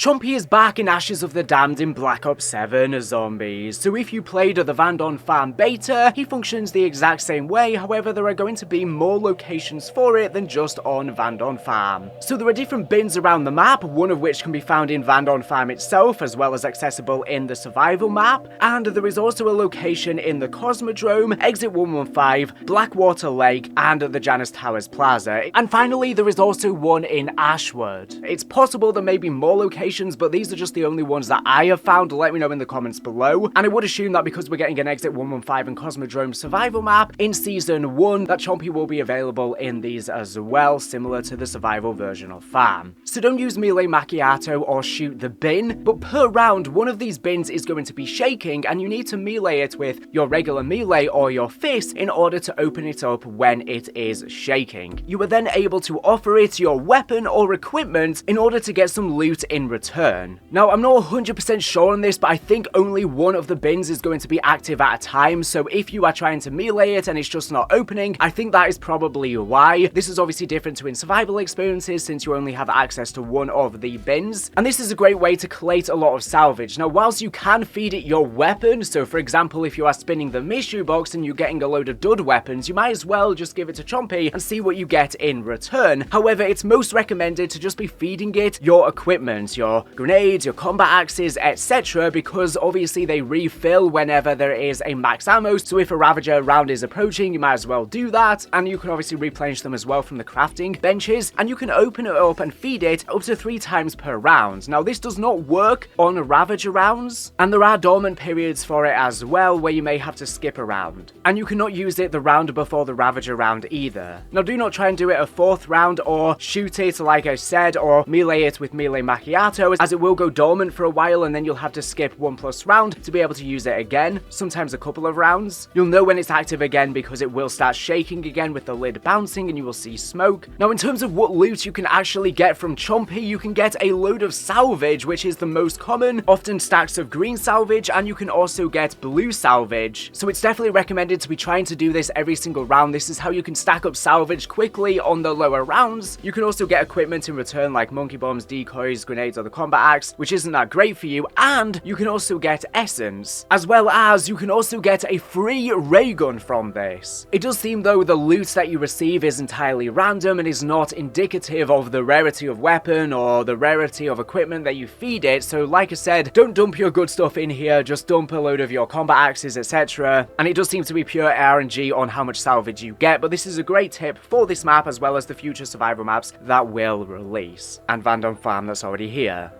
Chompy is back in Ashes of the Damned in Black Ops 7 as zombies, so if you played the Vandon Farm beta, he functions the exact same way. However, there are going to be more locations for it than just on Vandon Farm. So there are different bins around the map, one of which can be found in Vandon Farm itself, as well as accessible in the survival map, and there is also a location in the Cosmodrome, Exit 115, Blackwater Lake, and the Janus Towers Plaza. And finally, there is also one in Ashwood. It's possible there may be more locations, but these are just the only ones that I have found. Let me know in the comments below. And I would assume that because we're getting an Exit 115 and Cosmodrome survival map in Season 1, that Chompy will be available in these as well, similar to the survival version of Farm. So don't use melee macchiato or shoot the bin, but per round, one of these bins is going to be shaking, and you need to melee it with your regular melee or your fist in order to open it up when it is shaking. You are then able to offer it your weapon or equipment in order to get some loot in return. Now, I'm not 100% sure on this, but I think only one of the bins is going to be active at a time, so if you are trying to melee it and it's just not opening, I think that is probably why. This is obviously different to in survival experiences since you only have access to one of the bins, and this is a great way to collate a lot of salvage. Now, whilst you can feed it your weapon, so for example, if you are spinning the Mishu box and you're getting a load of dud weapons, you might as well just give it to Chompy and see what you get in return. However, it's most recommended to just be feeding it your equipment, your grenades, your combat axes, etc., because obviously they refill whenever there is a max ammo, so if a Ravager round is approaching, you might as well do that, and you can obviously replenish them as well from the crafting benches, and you can open it up and feed it up to 3 times per round. Now, this does not work on Ravager rounds, and there are dormant periods for it as well, where you may have to skip a round, and you cannot use it the round before the Ravager round either. Now, do not try and do it a 4th round, or shoot it like I said, or melee it with melee macchiato, as it will go dormant for a while, and then you'll have to skip 1+ round to be able to use it again, sometimes a couple of rounds. You'll know when it's active again because it will start shaking again with the lid bouncing and you will see smoke. Now, in terms of what loot you can actually get from Chompy, you can get a load of salvage, which is the most common, often stacks of green salvage, and you can also get blue salvage. So it's definitely recommended to be trying to do this every single round. This is how you can stack up salvage quickly on the lower rounds. You can also get equipment in return like monkey bombs, decoys, grenades, or the combat axe, which isn't that great for you, and you can also get essence, as well as you can also get a free ray gun from this. It does seem though the loot that you receive is entirely random and is not indicative of the rarity of weapon or the rarity of equipment that you feed it, so like I said, don't dump your good stuff in here, just dump a load of your combat axes, etc. And it does seem to be pure RNG on how much salvage you get, but this is a great tip for this map as well as the future survival maps that will release. And Vandon Farm that's already here.